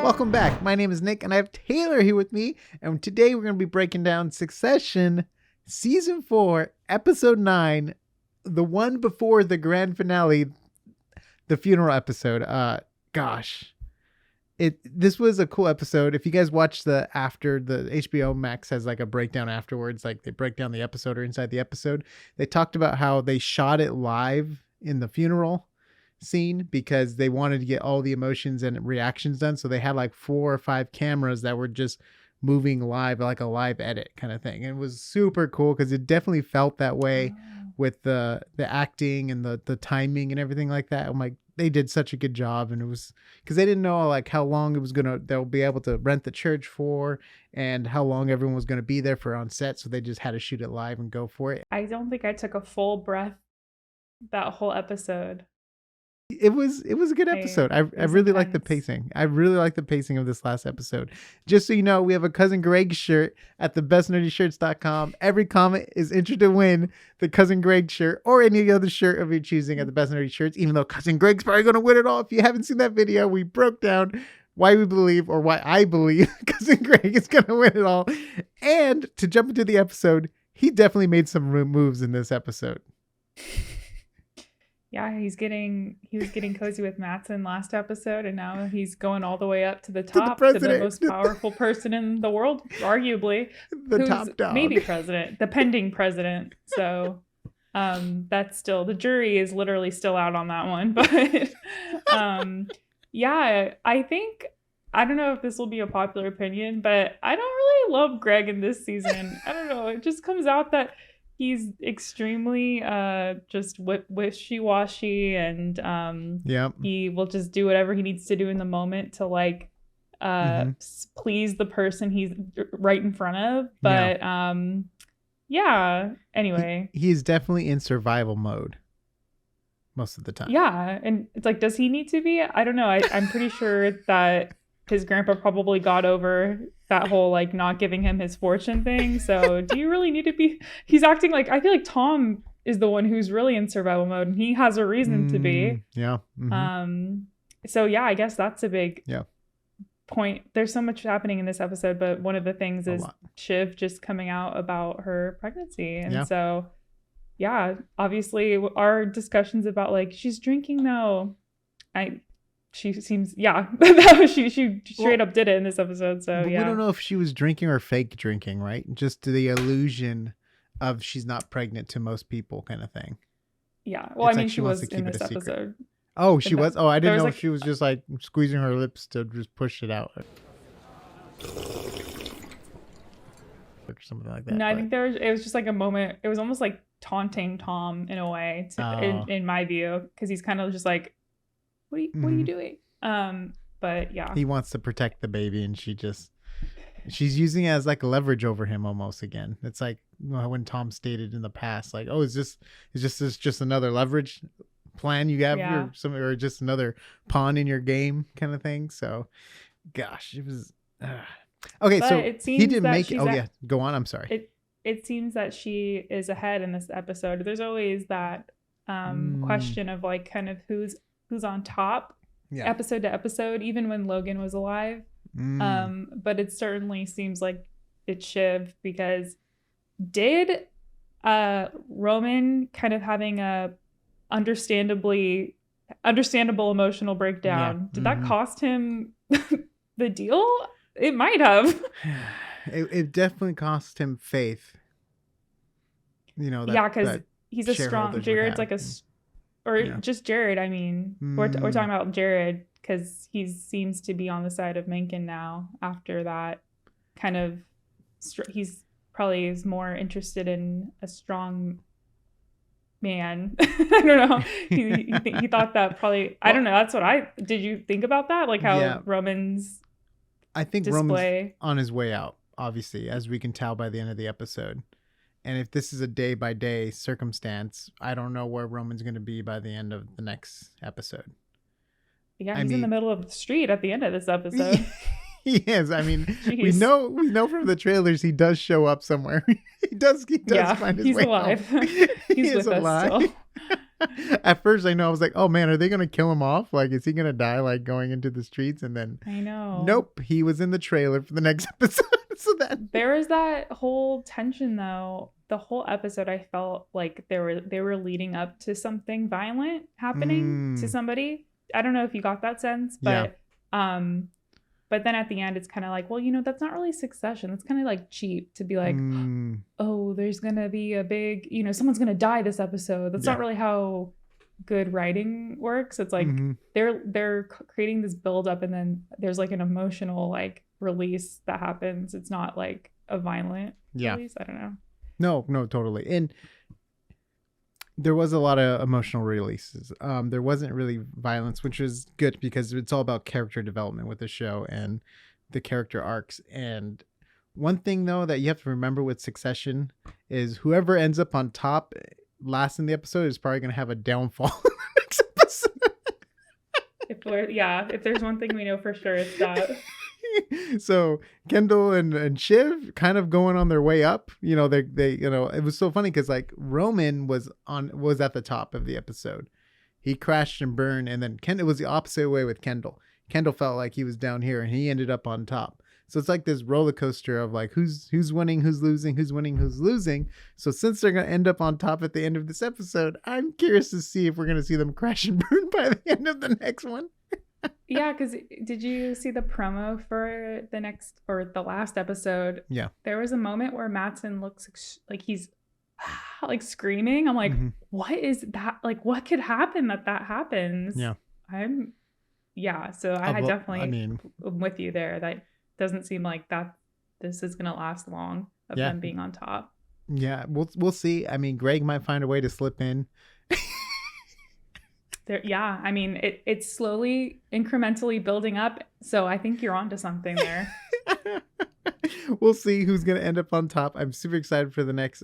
Welcome back. My name is Nick, and I have Taylor here with me. And today we're going to be breaking down Succession, Season 4, Episode 9, the one before the grand finale, the funeral episode. This was a cool episode. If you guys watch the HBO Max has like a breakdown afterwards, like they break down the episode or inside the episode. They talked about how they shot it live in the funeral scene because they wanted to get all the emotions and reactions done. So they had like 4 or 5 cameras that were just moving live, like a live edit kind of thing. And it was super cool because it definitely felt that way with the acting and the timing and everything like that. I'm like, they did such a good job. And it was because they didn't know like how long they'll be able to rent the church for and how long everyone was going to be there for on set. So they just had to shoot it live and go for it. I don't think I took a full breath that whole episode. It was a good episode. I really like the pacing. I really like the pacing of this last episode. Just so you know, we have a Cousin Greg shirt at thebestnerdyshirts.com. Every comment is entered to win the Cousin Greg shirt or any other shirt of your choosing at the Best Nerdy Shirts, even though Cousin Greg's probably going to win it all. If you haven't seen that video, we broke down why I believe Cousin Greg is going to win it all. And to jump into the episode, he definitely made some moves in this episode. Yeah, he was getting cozy with Mattson last episode, and now he's going all the way up to the top, to the most powerful person in the world, arguably. The top dog. Maybe president, the pending president. So that's still, the jury is literally still out on that one. But yeah, I don't know if this will be a popular opinion, but I don't really love Greg in this season. I don't know. It just comes out that he's extremely just wishy-washy, and he will just do whatever he needs to do in the moment to like please the person he's right in front of. But anyway, he's definitely in survival mode most of the time. Yeah, and it's like, does he need to be? I don't know. I'm pretty sure that his grandpa probably got over that whole like not giving him his fortune thing. So do you really need to be? He's acting like, I feel like Tom is the one who's really in survival mode, and he has a reason to be. Yeah. So yeah, I guess that's a big point. There's so much happening in this episode, but one of the things is Shiv just coming out about her pregnancy, and so yeah, obviously our discussions about like she's drinking though. She seems, she straight up did it in this episode. So we don't know if she was drinking or fake drinking, right? Just the illusion of she's not pregnant to most people kind of thing. Yeah. Well, I mean, she was in this episode. Oh, she was? Oh, I didn't know if she was just like squeezing her lips to just push it out. Or something like that. No, I think it was just like a moment. It was almost like taunting Tom in a way, in my view, because he's kind of just like, what are you doing? But yeah, he wants to protect the baby, and she's using it as like leverage over him almost again. It's like when Tom stated in the past, like, oh, is this just another leverage plan you have, or just another pawn in your game kind of thing? So, gosh, it was okay. But so he didn't make it. Oh yeah, go on. I'm sorry. It seems that she is ahead in this episode. There's always that question of like kind of who's on top episode to episode, even when Logan was alive. But it certainly seems like it's Shiv, because did Roman kind of having a understandable emotional breakdown, did that cost him the deal? It might have. It definitely cost him faith. You know, because he's a strong, Jared's like just Jared. I mean, we're talking about Jared because he seems to be on the side of Mencken now. After that, kind of, he's probably is more interested in a strong man. I don't know. He thought that probably. I don't know. That's what did you think about that? Like how Roman's. I think Roman's on his way out, obviously, as we can tell by the end of the episode. And if this is a day-by-day circumstance, I don't know where Roman's going to be by the end of the next episode. Yeah, he's in the middle of the street at the end of this episode. He is. I mean, we know from the trailers he does show up somewhere. he does find his way alive. Home. He's with us still. At first, I was like, oh man, are they going to kill him off? Like, is he going to die, like going into the streets? And then, I know. Nope, he was in the trailer for the next episode. So that there was that whole tension, though. The whole episode, I felt like they were leading up to something violent happening to somebody. I don't know if you got that sense, but but then at the end, it's kind of like, well, that's not really Succession. It's kind of like cheap to be like, oh, there's going to be a big, someone's going to die this episode. That's not really how good writing works. It's like they're creating this build up, and then there's like an emotional like release that happens. It's not like a violent release. I don't know. No, totally. And there was a lot of emotional releases. There wasn't really violence, which is good because it's all about character development with the show and the character arcs. And one thing, though, that you have to remember with Succession is whoever ends up on top last in the episode is probably going to have a downfall in the next episode. If there's one thing we know for sure, it's that. So Kendall and Shiv kind of going on their way up. They it was so funny because like Roman was at the top of the episode. He crashed and burned, and then it was the opposite way with Kendall. Kendall felt like he was down here, and he ended up on top. So it's like this roller coaster of like who's winning, who's losing, who's winning, who's losing. So since they're going to end up on top at the end of this episode, I'm curious to see if we're going to see them crash and burn by the end of the next one. Yeah, because did you see the promo for the last episode? Yeah. There was a moment where Mattson looks like he's like screaming. I'm like, what is that? Like, what could happen that happens? Yeah. So I definitely, I'm with you there. That doesn't seem like this is going to last long of them being on top. Yeah, we'll see. I mean, Greg might find a way to slip in. It's slowly, incrementally building up. So I think you're onto something there. We'll see who's going to end up on top. I'm super excited for the next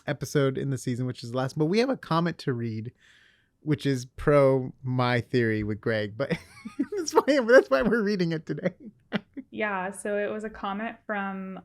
episode in the season, which is the last. But we have a comment to read, which is pro my theory with Greg. But that's why we're reading it today. Yeah, so it was a comment from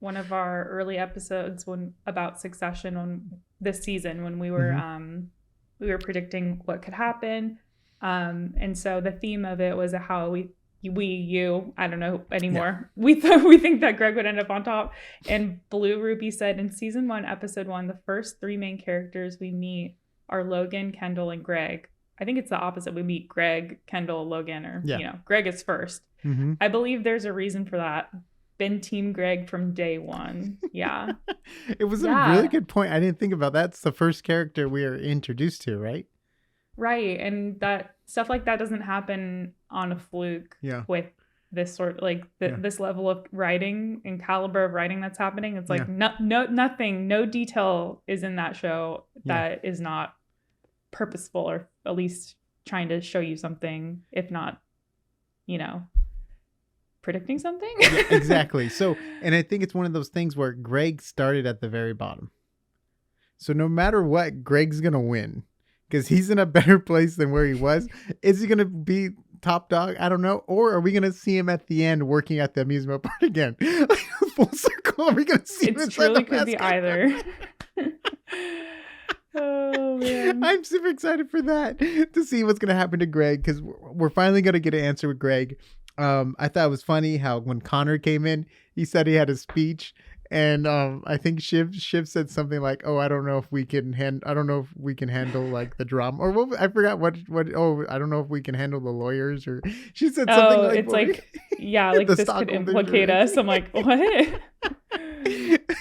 one of our early episodes about Succession on this season when we were predicting what could happen. And so the theme of it was how I don't know anymore. Yeah. We think that Greg would end up on top. And Blue Ruby said in season 1, episode 1, the first 3 main characters we meet are Logan, Kendall, and Greg. I think it's the opposite. We meet Greg, Kendall, Logan, or Greg is first. Mm-hmm. I believe there's a reason for that. Been Team Greg from day one. Yeah. It was a really good point. I didn't think about that. It's the first character we are introduced to, right? Right. And that stuff like that doesn't happen on a fluke with this sort of this level of writing and caliber of writing that's happening. It's like nothing, no detail is in that show that is not purposeful, or at least trying to show you something, if not, predicting something. Yeah, exactly. So, and I think it's one of those things where Greg started at the very bottom. So no matter what, Greg's going to win because he's in a better place than where he was. Is he going to be top dog? I don't know. Or are we going to see him at the end working at the amusement park again? Like full circle. Are we going to see him? It truly could be either. Oh man. I'm super excited for that, to see what's going to happen to Greg, because we're finally going to get an answer with Greg. I thought it was funny how when Connor came in, he said he had a speech, and I think Shiv said something like, "Oh, I don't know if we can handle like the drama," or what, I forgot what. Oh, I don't know if we can handle the lawyers, or she said something like, "It's like, yeah, like this could implicate us." I'm like, what?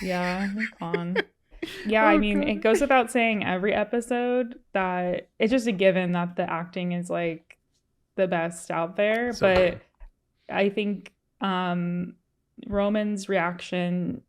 Yeah, on. Yeah, I mean, it goes without saying every episode that it's just a given that the acting is like the best out there. So, but I think Roman's reaction,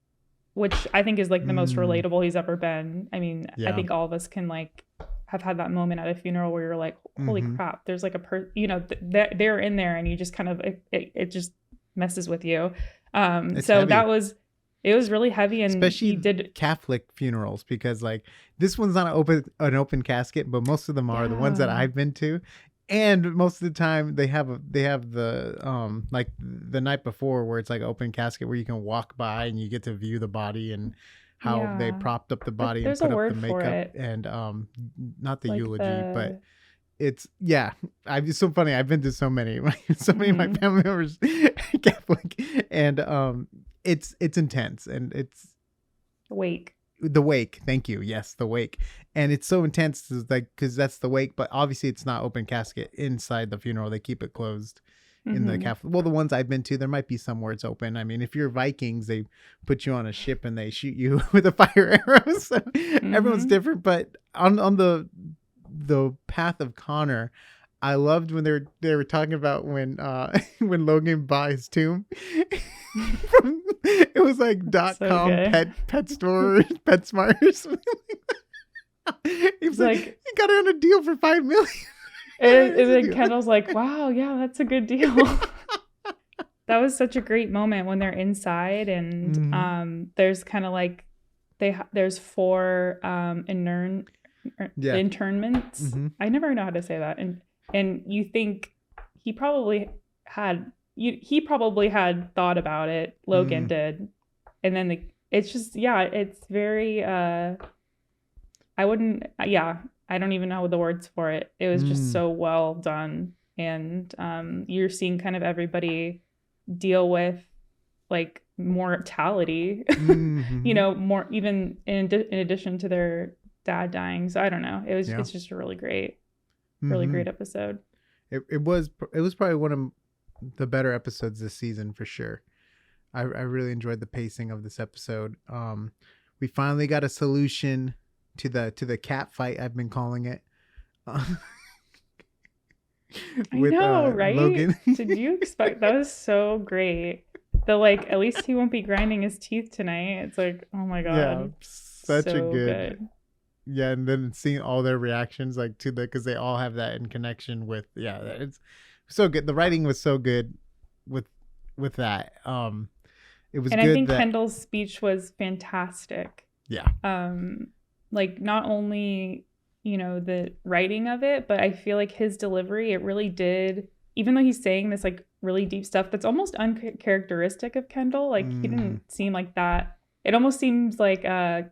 which I think is like the most relatable he's ever been. I mean, I think all of us can like have had that moment at a funeral where you're like, holy crap, there's like they're in there, and you just kind of it just messes with you. So heavy. It was really heavy, and especially he did Catholic funerals, because like this one's not an open casket, but most of them are the ones that I've been to, and most of the time they have the like the night before where it's like open casket where you can walk by and you get to view the body, and how they propped up the body and There's a put up the word for makeup it. and not the Like eulogy, but it's it's so funny. I've been to so many of my family members Catholic, and it's intense, and it's the wake. Thank you. Yes, the wake. And it's so intense, because that's the wake, but obviously it's not open casket inside the funeral. They keep it closed in the Catholic. Well, the ones I've been to, there might be some where it's open. I mean, if you're Vikings, they put you on a ship and they shoot you with a fire arrow. So everyone's different, but on the path of Connor, I loved when they were talking about when when Logan bought his tomb. It was like .com pet store, PetSmart or something like that. He was like, he got it on a deal for $5 million. And then Kendall's like, wow, yeah, that's a good deal. That was such a great moment when they're inside, and there's kind of like there's 4 internments. I never know how to say that. And you think he probably had thought about it. Logan did. And then it's just, it's very, I don't even know the words for it. It was just so well done. And you're seeing kind of everybody deal with like mortality, more even in addition to their dad dying. So I don't know. It's just a really great episode. It was probably one of the better episodes this season for sure. I really enjoyed the pacing of this episode. We finally got a solution to the cat fight, I've been calling it. With, I know, right? Logan. Did you expect that? Was so great. At least he won't be grinding his teeth tonight. It's like, oh my god, yeah, such a good. Yeah, and then seeing all their reactions to because they all have that in connection with it's so good. The writing was so good with that. It was and good. I think Kendall's speech was fantastic. Yeah. Not only the writing of it, but I feel like his delivery, it really did. Even though he's saying this really deep stuff that's almost uncharacteristic of Kendall, he didn't seem like that. It almost seems like the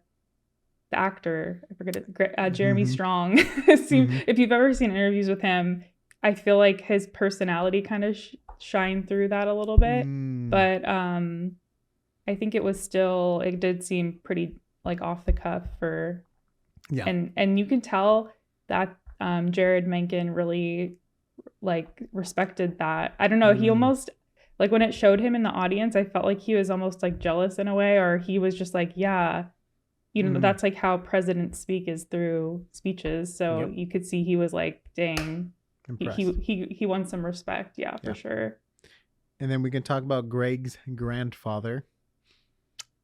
actor, I forget it, Jeremy Strong. If you've ever seen interviews with him, I feel like his personality kind of shined through that a little bit. But I think it did seem pretty off the cuff for. Yeah. And you can tell that Jared Menken really respected that. I don't know, he almost when it showed him in the audience, I felt like he was almost jealous in a way, or he was just that's how presidents speak, is through speeches. So you could see he was dang, he won some respect. For sure. And then we can talk about Greg's grandfather.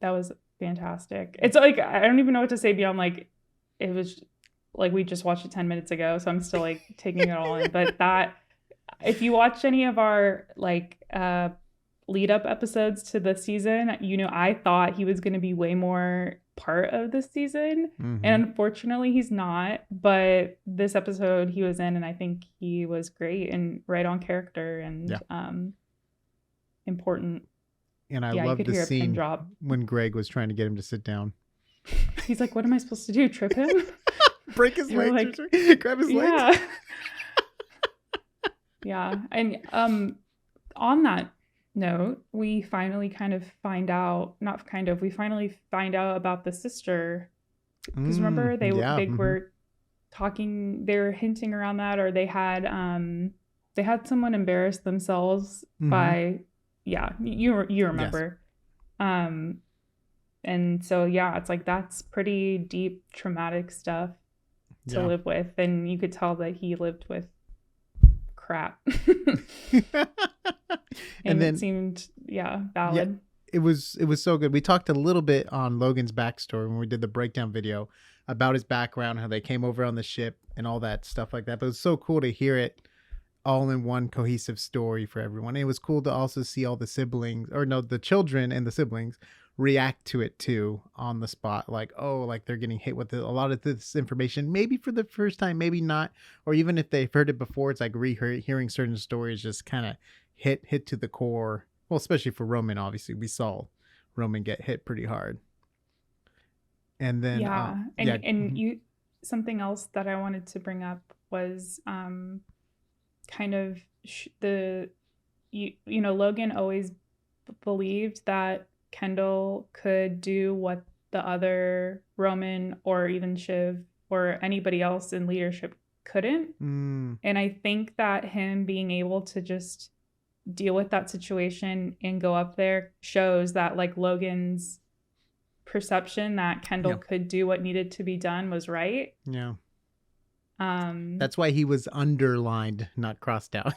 That was fantastic. It's I don't even know what to say beyond it was we just watched it 10 minutes ago, so I'm still taking it all in. But that, if you watch any of our lead up episodes to the season, I thought he was going to be way more part of this season, and unfortunately he's not. But this episode he was in, and I think he was great and right on character and important. And I love the scene when Greg was trying to get him to sit down. He's like, what am I supposed to do? Trip him? Break his legs? Grab his legs? Yeah. And on that note, we finally we finally find out about the sister. Because remember, they were talking, they were hinting around that, or they had someone embarrass themselves by, you remember. Yes. And so, it's that's pretty deep, traumatic stuff to live with. And you could tell that he lived with crap. and then, it seemed, valid. It was so good. We talked a little bit on Logan's backstory when we did the breakdown video about his background, how they came over on the ship and all that stuff like that. But it was so cool to hear it all in one cohesive story for everyone. And it was cool to also see all the the children and the siblings react to it too on the spot, they're getting hit with a lot of this information, maybe for the first time, maybe not, or even if they've heard it before, it's hearing certain stories just kind of hit to the core. Well, especially for Roman, obviously we saw Roman get hit pretty hard. And then yeah. And you, something else that I wanted to bring up was kind of Logan always believed that Kendall could do what the other Roman or even Shiv or anybody else in leadership couldn't. And I think that him being able to just deal with that situation and go up there shows that like Logan's perception that Kendall could do what needed to be done was right. Yeah. That's why he was underlined, not crossed out.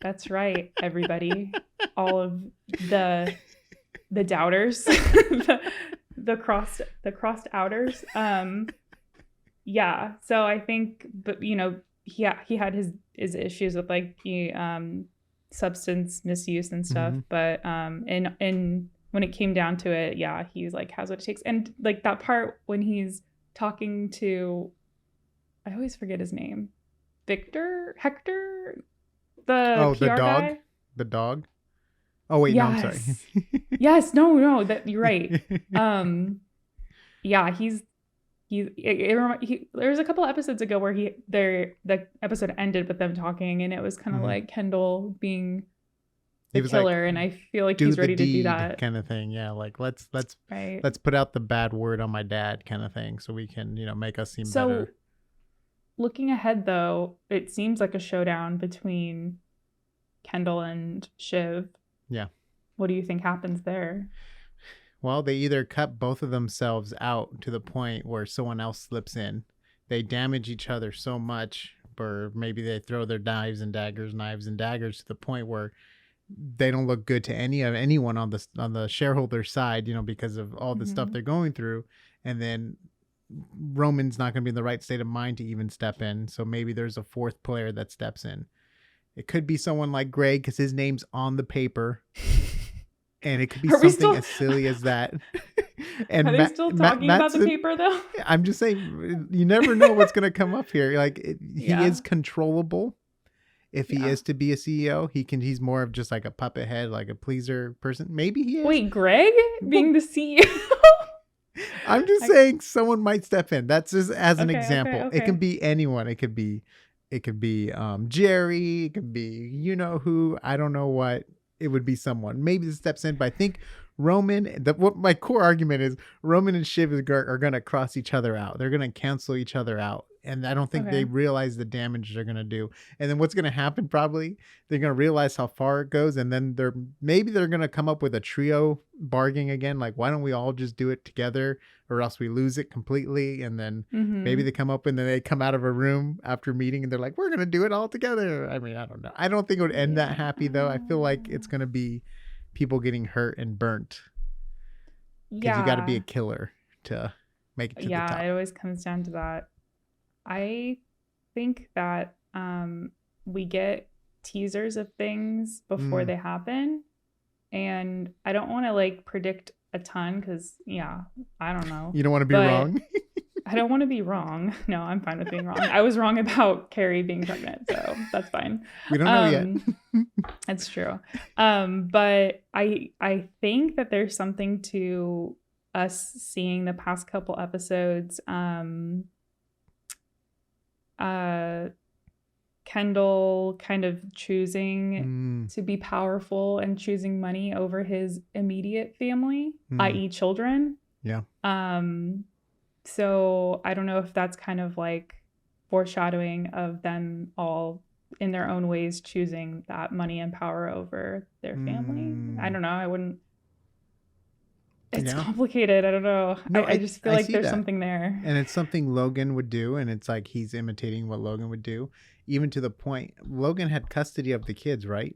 That's right, everybody. All of the doubters, the crossed outers. Yeah. So I think, but he had his issues with like substance misuse and stuff. But and when it came down to it, yeah, he's like has what it takes. And like that part when he's talking to, I always forget his name, Hector, the PR dog, guy. The dog. Oh wait, no, I'm sorry. Yes, no, that you're right. Yeah, there was a couple episodes ago where the episode ended with them talking, and it was kind of like Kendall being the killer, like, and I feel like he's ready to do that kind of thing. Yeah, like let's put out the bad word on my dad kind of thing, so we can make us seem better. Looking ahead, though, it seems like a showdown between Kendall and Shiv. Yeah. What do you think happens there? Well, they either cut both of themselves out to the point where someone else slips in. They damage each other so much, or maybe they throw their knives and daggers to the point where they don't look good to anyone on the shareholder side, because of all the stuff they're going through. And then Roman's not going to be in the right state of mind to even step in. So maybe there's a fourth player that steps in. It could be someone like Greg because his name's on the paper. And it could be something as silly as that. And are they still talking about the paper though? I'm just saying, you never know what's going to come up here. Like he is controllable. If he is to be a CEO, he's more of just like a puppet head, like a pleaser person. Maybe he is. Wait, Greg being the CEO? I'm just saying someone might step in. That's just as an example. Okay. It can be anyone. It could be Jerry. It could be who. I don't know what. It would be someone. Maybe that steps in. But I think Roman. What my core argument is, Roman and Shiv are going to cross each other out. They're going to cancel each other out. And I don't think they realize the damage they're going to do. And then what's going to happen, probably, they're going to realize how far it goes. And then they're going to come up with a trio bargaining again. Like, why don't we all just do it together or else we lose it completely? And then maybe they come up and then they come out of a room after meeting and they're like, we're going to do it all together. I mean, I don't know. I don't think it would end that happy, though. I feel like it's going to be people getting hurt and burnt. Because you got to be a killer to make it to the top. Yeah, it always comes down to that. I think that we get teasers of things before they happen. And I don't want to like predict a ton because, I don't know. You don't want to be wrong? I don't want to be wrong. No, I'm fine with being wrong. I was wrong about Carrie being pregnant, so that's fine. We don't know yet. That's true. But I think that there's something to us seeing the past couple episodes. Kendall kind of choosing to be powerful and choosing money over his immediate family, i.e. children. Yeah. So I don't know if that's kind of like foreshadowing of them all in their own ways choosing that money and power over their family. I don't know. I wouldn't. It's complicated. I don't know. No, I just feel like there's something there. And it's something Logan would do. And it's like he's imitating what Logan would do. Even to the point, Logan had custody of the kids, right?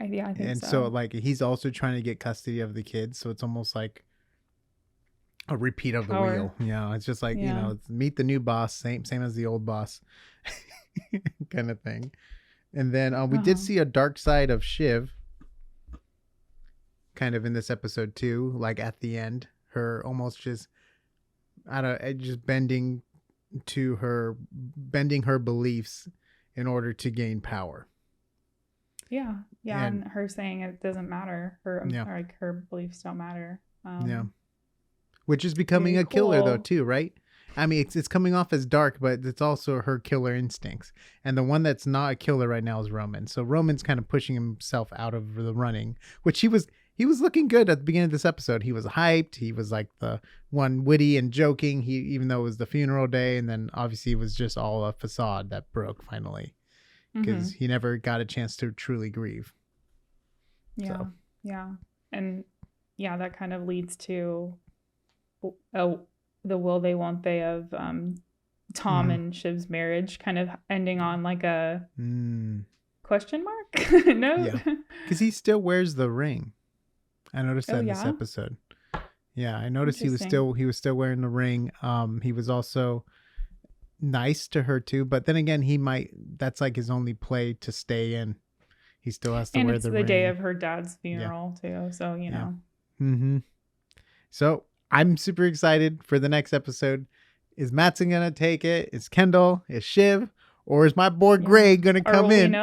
I think so. And so like he's also trying to get custody of the kids. So it's almost like a repeat of the wheel. It's just like, it's meet the new boss, same as the old boss kind of thing. And then we did see a dark side of Shiv kind of in this episode too, like at the end, her almost just bending her beliefs in order to gain power. And her saying it doesn't matter, her beliefs don't matter. which is becoming Very a killer though cool. too, right? I mean, it's coming off as dark, but it's also her killer instincts. And the one that's not a killer right now is Roman. So Roman's kind of pushing himself out of the running, which he was looking good at the beginning of this episode. He was hyped. He was like the one witty and joking. Even though it was the funeral day, and then obviously it was just all a facade that broke finally, because he never got a chance to truly grieve. Yeah. So. Yeah. And yeah, that kind of leads to the will they won't they of Tom and Shiv's marriage kind of ending on like a question mark note. Yeah, because he still wears the ring. I noticed that in this episode. Yeah, I noticed he was still wearing the ring. He was also nice to her too, but then again, that's like his only play to stay in. He still has to wear the ring. And it's the day of her dad's funeral too, so you know. Mm-hmm. So I'm super excited for the next episode. Is Mattson gonna take it? Is Kendall? Is Shiv? Or is my boy Greg gonna come in?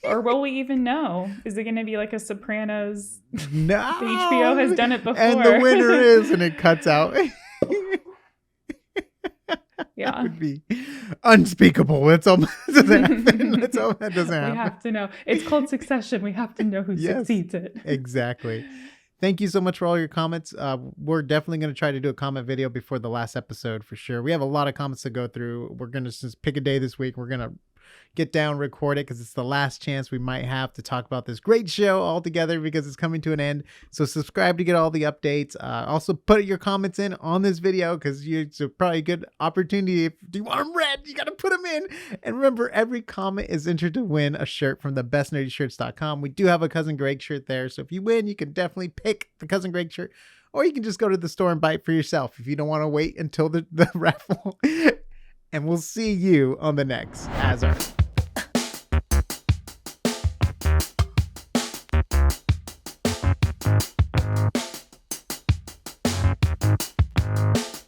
Or will we even know? Is it gonna be like a Sopranos? No, the HBO has done it before. And the winner is, and it cuts out. Yeah, that would be unspeakable. That's all. That's all that doesn't happen. We have to know. It's called Succession. We have to know who succeeds it. Exactly. Thank you so much for all your comments. We're definitely going to try to do a comment video before the last episode for sure. We have a lot of comments to go through. We're going to just pick a day this week. We're going to get down, record it, because it's the last chance we might have to talk about this great show all together, because it's coming to an end. So subscribe to get all the updates. Also put your comments in on this video, because it's probably a good opportunity. If you want them read, you got to put them in. And remember, every comment is entered to win a shirt from the bestnerdyshirts.com. We do have a Cousin Greg shirt there. So if you win, you can definitely pick the Cousin Greg shirt, or you can just go to the store and buy it for yourself if you don't want to wait until the raffle. And we'll see you on the next AsArt.